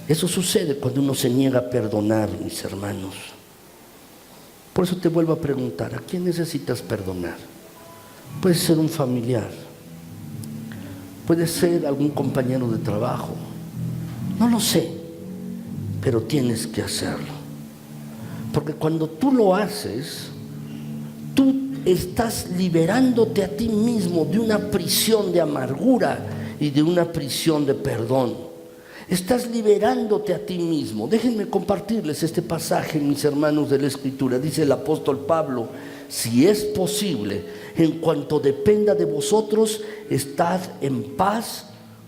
Eso sucede cuando uno se niega a perdonar, mis hermanos. Por eso te vuelvo a preguntar, ¿a quién necesitas perdonar? Puede ser un familiar, puede ser algún compañero de trabajo, no lo sé, pero tienes que hacerlo. Porque cuando tú lo haces, tú estás liberándote a ti mismo de una prisión de amargura y de una prisión de perdón. Estás liberándote a ti mismo. Déjenme compartirles este pasaje, mis hermanos, de la Escritura. Dice el apóstol Pablo: si es posible, en cuanto dependa de vosotros, estad en paz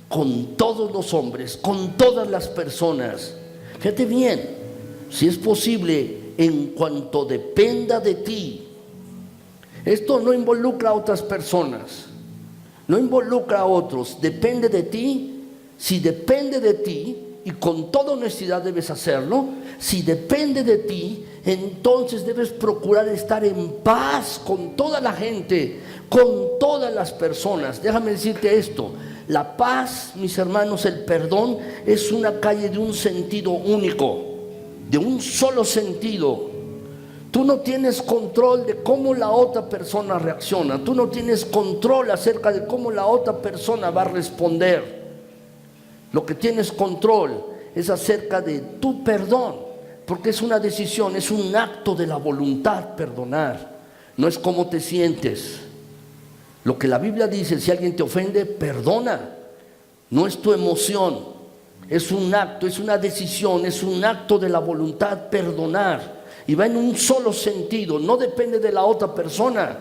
con todos los hombres, con todas las personas. Fíjate bien, si es posible, en cuanto dependa de ti. Esto no involucra a otras personas, no involucra a otros, depende de ti. Si depende de ti, y con toda honestidad debes hacerlo, si depende de ti, entonces debes procurar estar en paz con toda la gente, con todas las personas. Déjame decirte esto: la paz, mis hermanos, el perdón es una calle de un sentido único, de un solo sentido. Tú no tienes control de cómo la otra persona reacciona, tú no tienes control acerca de cómo la otra persona va a responder. Lo que tienes control es acerca de tu perdón, porque es una decisión, es un acto de la voluntad perdonar. No es cómo te sientes. Lo que la Biblia dice: si alguien te ofende, perdona. No es tu emoción, es un acto, es una decisión, es un acto de la voluntad perdonar. Y va en un solo sentido, no depende de la otra persona,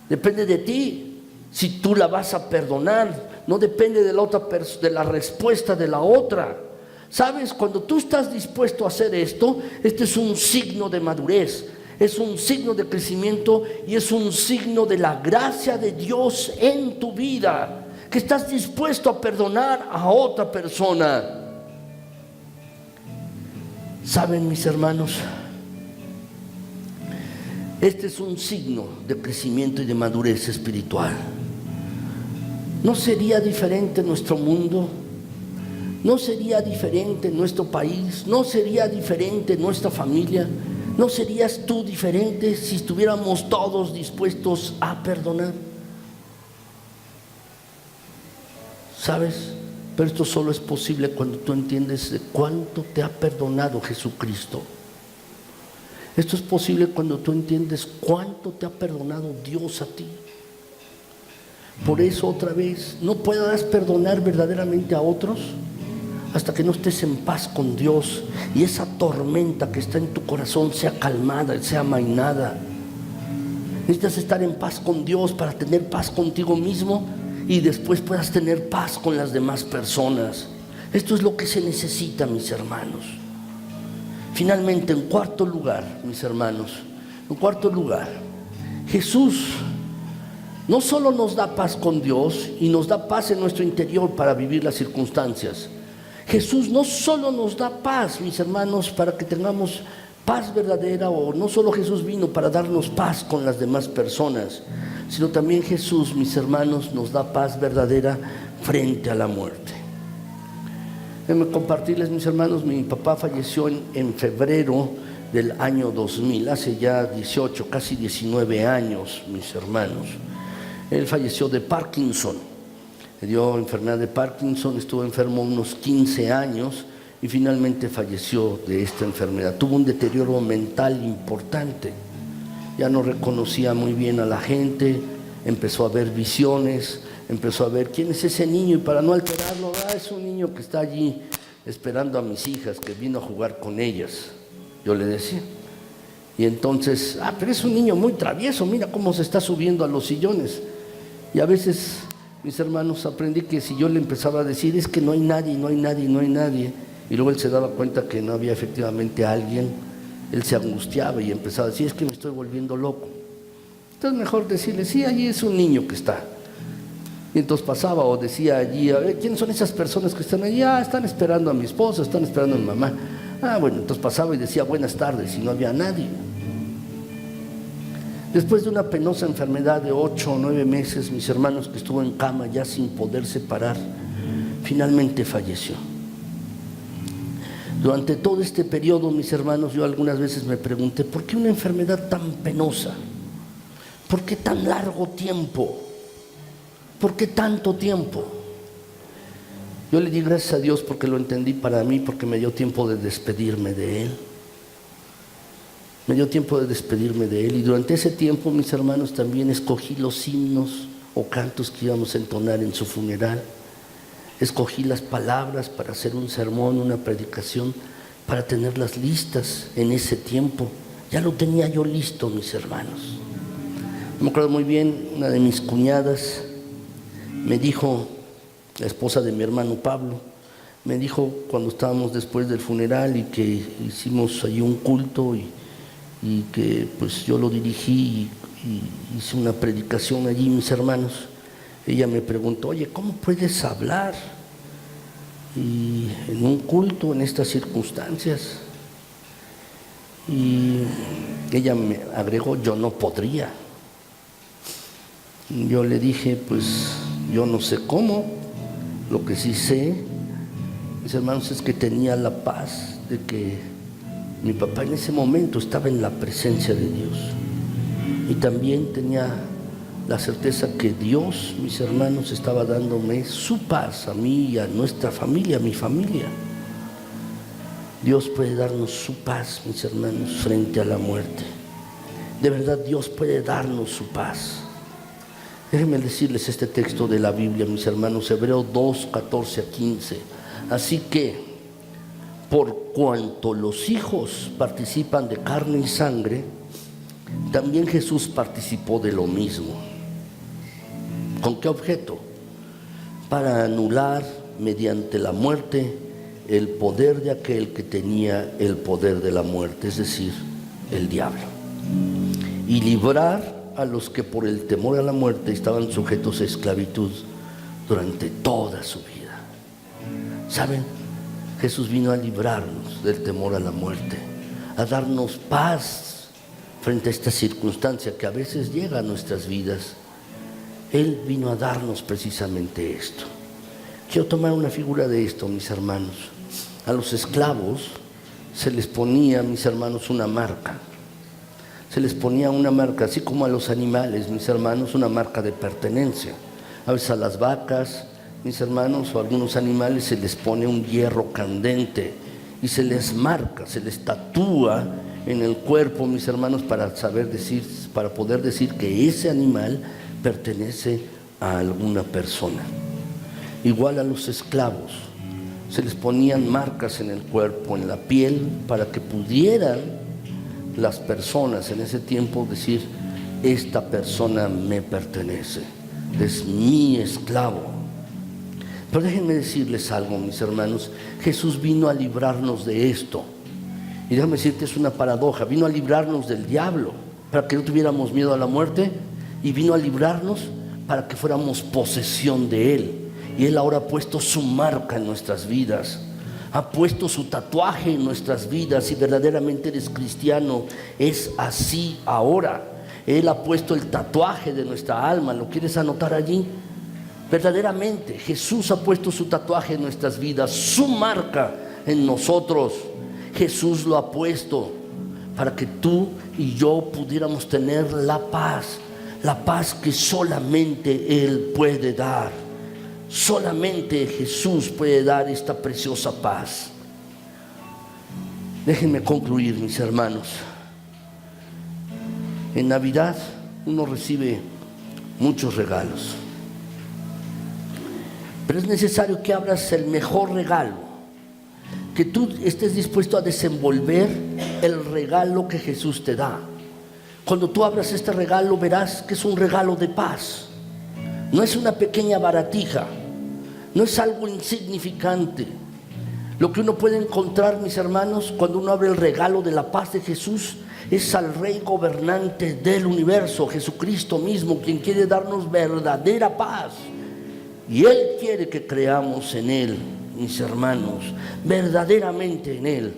depende de ti. Si tú la vas a perdonar, no depende de la otra de la respuesta de la otra. ¿Sabes? Cuando tú estás dispuesto a hacer esto, este es un signo de madurez, es un signo de crecimiento y es un signo de la gracia de Dios en tu vida, que estás dispuesto a perdonar a otra persona. ¿Saben, mis hermanos? Este es un signo de crecimiento y de madurez espiritual. ¿No sería diferente nuestro mundo? ¿No sería diferente nuestro país? ¿No sería diferente nuestra familia? ¿No serías tú diferente si estuviéramos todos dispuestos a perdonar? ¿Sabes? Pero esto solo es posible cuando tú entiendes de cuánto te ha perdonado Jesucristo. Esto es posible cuando tú entiendes cuánto te ha perdonado Dios a ti. Por eso, otra vez, no puedas perdonar verdaderamente a otros hasta que no estés en paz con Dios y esa tormenta que está en tu corazón sea calmada, sea amainada. Necesitas estar en paz con Dios para tener paz contigo mismo y después puedas tener paz con las demás personas. Esto es lo que se necesita, mis hermanos. Finalmente, en cuarto lugar, mis hermanos, en cuarto lugar, Jesús no solo nos da paz con Dios y nos da paz en nuestro interior para vivir las circunstancias. Jesús no solo nos da paz, mis hermanos, para que tengamos paz verdadera, o no solo Jesús vino para darnos paz con las demás personas, sino también Jesús, mis hermanos, nos da paz verdadera frente a la muerte. Déjenme compartirles, mis hermanos, mi papá falleció en febrero del año 2000, hace ya 18, casi 19 años, mis hermanos. Él falleció de Parkinson, le dio enfermedad de Parkinson, estuvo enfermo unos 15 años y finalmente falleció de esta enfermedad. Tuvo un deterioro mental importante, ya no reconocía muy bien a la gente, empezó a ver visiones, empezó a ver quién es ese niño, y para no alterarlo, es un niño que está allí esperando a mis hijas, que vino a jugar con ellas, yo le decía. Y entonces, pero es un niño muy travieso, mira cómo se está subiendo a los sillones. Y a veces, mis hermanos, aprendí que si yo le empezaba a decir, es que no hay nadie, no hay nadie, no hay nadie, y luego él se daba cuenta que no había efectivamente alguien, él se angustiaba y empezaba a decir, es que me estoy volviendo loco. Entonces mejor decirle, sí, allí es un niño que está. Y entonces pasaba o decía allí, a ver, ¿quiénes son esas personas que están allí? Están esperando a mi esposa, están esperando a mi mamá. Bueno, entonces pasaba y decía buenas tardes y no había nadie. Después de una penosa enfermedad de 8 o 9 meses, mis hermanos, que estuvo en cama ya sin poderse parar, finalmente falleció. Durante todo este periodo, mis hermanos, yo algunas veces me pregunté, ¿por qué una enfermedad tan penosa? ¿Por qué tan largo tiempo? ¿Por qué tanto tiempo? Yo le di gracias a Dios porque lo entendí para mí, porque me dio tiempo de despedirme de Él. Me dio tiempo de despedirme de Él, y durante ese tiempo, mis hermanos, también escogí los himnos o cantos que íbamos a entonar en su funeral. Escogí las palabras para hacer un sermón, una predicación, para tenerlas listas en ese tiempo. Ya lo tenía yo listo, mis hermanos. Me acuerdo muy bien, una de mis cuñadas me dijo, la esposa de mi hermano Pablo, me dijo cuando estábamos después del funeral y que hicimos allí un culto y que pues yo lo dirigí y hice una predicación allí, mis hermanos. Ella me preguntó, oye, ¿cómo puedes hablar y en un culto en estas circunstancias? Y ella me agregó, yo no podría. Yo le dije, pues yo no sé cómo, lo que sí sé, mis hermanos, es que tenía la paz de que mi papá en ese momento estaba en la presencia de Dios, y también tenía la certeza que Dios, mis hermanos, estaba dándome su paz a mí y a nuestra familia, a mi familia. Dios puede darnos su paz, mis hermanos, frente a la muerte. De verdad, Dios puede darnos su paz. Déjenme decirles este texto de la Biblia, mis hermanos, Hebreos 2, 14 a 15. Así que, por cuanto los hijos participan de carne y sangre, también Jesús participó de lo mismo. ¿Con qué objeto? Para anular mediante la muerte el poder de aquel que tenía el poder de la muerte, es decir, el diablo, y librar a los que por el temor a la muerte estaban sujetos a esclavitud durante toda su vida. ¿Saben? Jesús vino a librarnos del temor a la muerte, a darnos paz frente a esta circunstancia que a veces llega a nuestras vidas. Él vino a darnos precisamente esto. Quiero tomar una figura de esto, mis hermanos. A los esclavos se les ponía, mis hermanos, una marca. Se les ponía una marca, así como a los animales, mis hermanos, una marca de pertenencia. A veces a las vacas, mis hermanos, o a algunos animales se les pone un hierro candente y se les marca, se les tatúa en el cuerpo, mis hermanos, para saber decir, para poder decir que ese animal pertenece a alguna persona. Igual a los esclavos, se les ponían marcas en el cuerpo, en la piel, para que pudieran las personas en ese tiempo decir, esta persona me pertenece, es mi esclavo. Pero déjenme decirles algo, mis hermanos, Jesús vino a librarnos de esto. Y déjame decirte, es una paradoja, vino a librarnos del diablo, para que no tuviéramos miedo a la muerte, y vino a librarnos para que fuéramos posesión de Él. Y Él ahora ha puesto su marca en nuestras vidas, ha puesto su tatuaje en nuestras vidas. Si verdaderamente eres cristiano, es así ahora. Él ha puesto el tatuaje de nuestra alma. ¿Lo quieres anotar allí? Verdaderamente Jesús ha puesto su tatuaje en nuestras vidas, su marca en nosotros. Jesús lo ha puesto para que tú y yo pudiéramos tener la paz que solamente Él puede dar. Solamente Jesús puede dar esta preciosa paz. Déjenme concluir, mis hermanos. En Navidad uno recibe muchos regalos, pero es necesario que abras el mejor regalo, que tú estés dispuesto a desenvolver el regalo que Jesús te da. Cuando tú abras este regalo, verás que es un regalo de paz. No es una pequeña baratija, no es algo insignificante. Lo que uno puede encontrar, mis hermanos, cuando uno abre el regalo de la paz de Jesús, es al Rey gobernante del universo, Jesucristo mismo, quien quiere darnos verdadera paz. Y Él quiere que creamos en Él, mis hermanos, verdaderamente en Él.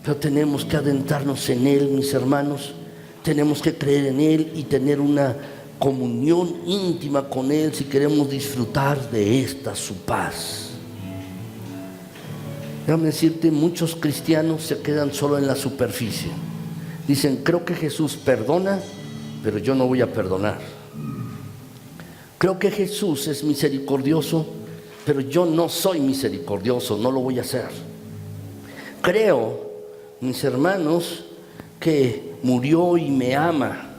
Pero tenemos que adentrarnos en Él, mis hermanos. Tenemos que creer en Él y tener una comunión íntima con Él si queremos disfrutar de esta su paz. Déjame decirte, muchos cristianos se quedan solo en la superficie. Dicen, creo que Jesús perdona, pero yo no voy a perdonar. Creo que Jesús es misericordioso, pero yo no soy misericordioso, no lo voy a hacer. Creo, mis hermanos, que murió y me ama,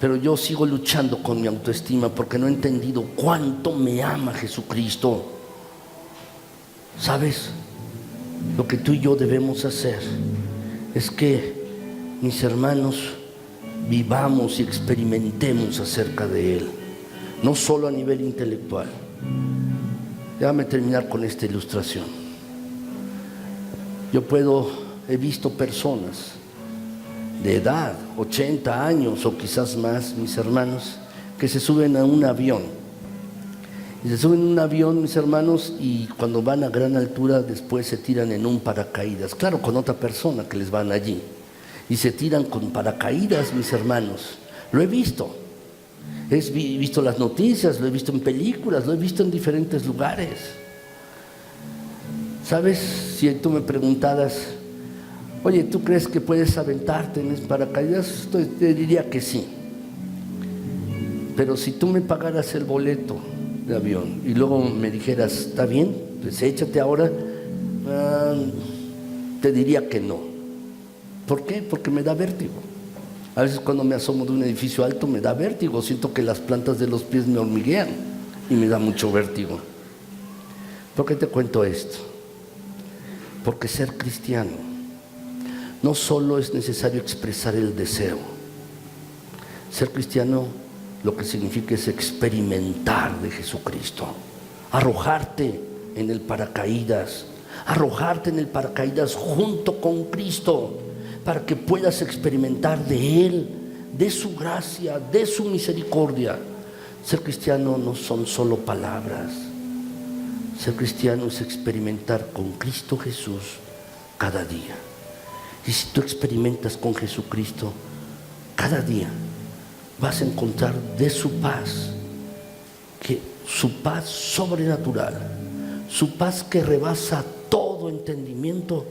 pero yo sigo luchando con mi autoestima porque no he entendido cuánto me ama Jesucristo. ¿Sabes? Lo que tú y yo debemos hacer es que, mis hermanos, vivamos y experimentemos acerca de Él, no solo a nivel intelectual. Déjame terminar con esta ilustración. He visto personas de edad, 80 años o quizás más, mis hermanos, que se suben a un avión. Y se suben a un avión, mis hermanos, y cuando van a gran altura después se tiran en un paracaídas, claro, con otra persona que les van allí. Y se tiran con paracaídas, mis hermanos. Lo he visto. He visto las noticias, lo he visto en películas, lo he visto en diferentes lugares. ¿Sabes? Si tú me preguntaras, oye, ¿tú crees que puedes aventarte en el paracaídas? Te diría que sí. Pero si tú me pagaras el boleto de avión y luego me dijeras, ¿está bien? Pues échate ahora, te diría que no. ¿Por qué? Porque me da vértigo. A veces cuando me asomo de un edificio alto me da vértigo, siento que las plantas de los pies me hormiguean y me da mucho vértigo. ¿Por qué te cuento esto? Porque ser cristiano no solo es necesario expresar el deseo. Ser cristiano lo que significa es experimentar de Jesucristo, arrojarte en el paracaídas junto con Cristo, para que puedas experimentar de Él, de su gracia, de su misericordia. Ser cristiano no son solo palabras. Ser cristiano es experimentar con Cristo Jesús cada día. Y si tú experimentas con Jesucristo cada día, vas a encontrar de su paz, que su paz sobrenatural, su paz que rebasa todo entendimiento.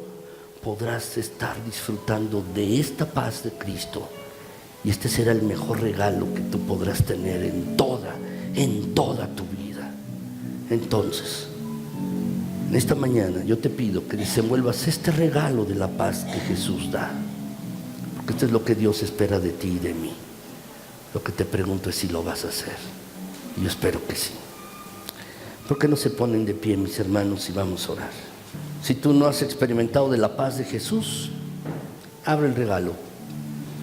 Podrás estar disfrutando de esta paz de Cristo, y este será el mejor regalo que tú podrás tener en toda tu vida. Entonces, en esta mañana yo te pido que desenvuelvas este regalo de la paz que Jesús da, porque esto es lo que Dios espera de ti y de mí. Lo que te pregunto es si lo vas a hacer, y yo espero que sí. ¿Por qué no se ponen de pie, mis hermanos, y vamos a orar? Si tú no has experimentado de la paz de Jesús, abre el regalo.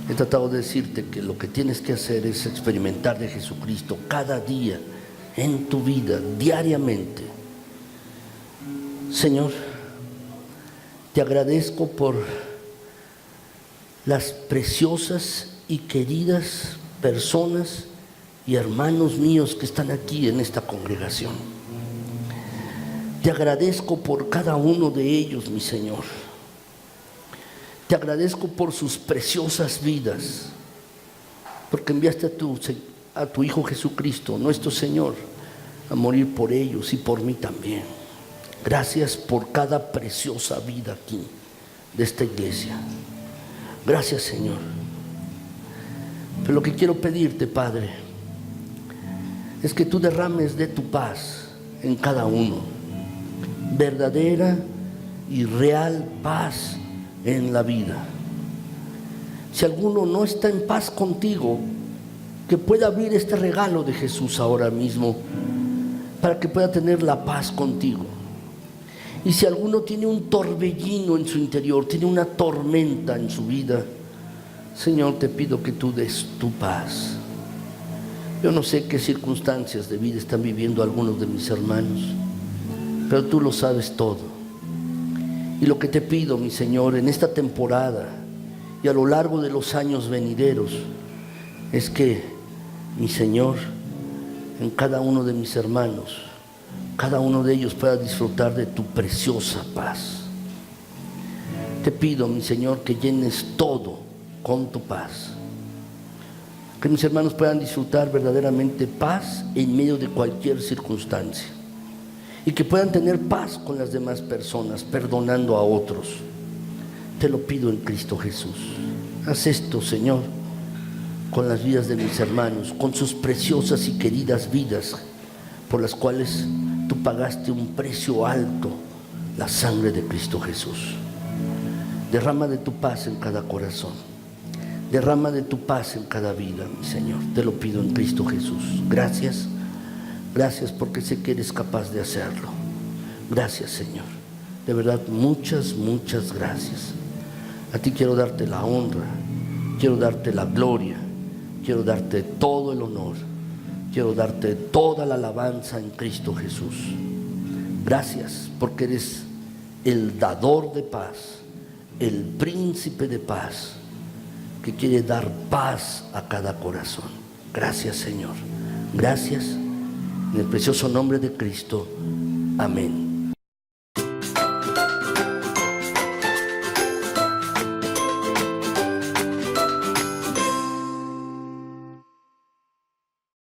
He tratado de decirte que lo que tienes que hacer es experimentar de Jesucristo cada día en tu vida, diariamente. Señor, te agradezco por las preciosas y queridas personas y hermanos míos que están aquí en esta congregación. Te agradezco por cada uno de ellos, mi Señor. Te agradezco por sus preciosas vidas, porque enviaste a tu Hijo Jesucristo, nuestro Señor, a morir por ellos y por mí también. Gracias por cada preciosa vida aquí, de esta iglesia. Gracias, Señor. Pero lo que quiero pedirte, Padre, es que tú derrames de tu paz en cada uno. Verdadera y real paz en la vida. Si alguno no está en paz contigo, que pueda abrir este regalo de Jesús ahora mismo, para que pueda tener la paz contigo. Y si alguno tiene un torbellino en su interior, tiene una tormenta en su vida, Señor, te pido que tú des tu paz. Yo no sé qué circunstancias de vida están viviendo algunos de mis hermanos, pero tú lo sabes todo. Y lo que te pido, mi Señor, en esta temporada y a lo largo de los años venideros, es que, mi Señor, en cada uno de mis hermanos, cada uno de ellos pueda disfrutar de tu preciosa paz. Te pido, mi Señor, que llenes todo con tu paz. Que mis hermanos puedan disfrutar verdaderamente paz en medio de cualquier circunstancia. y que puedan tener paz con las demás personas, perdonando a otros. Te lo pido en Cristo Jesús. Haz esto, Señor, con las vidas de mis hermanos, con sus preciosas y queridas vidas, por las cuales tú pagaste un precio alto, la sangre de Cristo Jesús. Derrama de tu paz en cada corazón, derrama de tu paz en cada vida, mi Señor. Te lo pido en Cristo Jesús. Gracias, gracias porque sé que eres capaz de hacerlo. Gracias, Señor. De verdad, muchas, muchas gracias. A ti quiero darte la honra, quiero darte la gloria, quiero darte todo el honor, quiero darte toda la alabanza en Cristo Jesús. Gracias porque eres el dador de paz, el príncipe de paz, que quiere dar paz a cada corazón. Gracias, Señor. Gracias. En el precioso nombre de Cristo. Amén.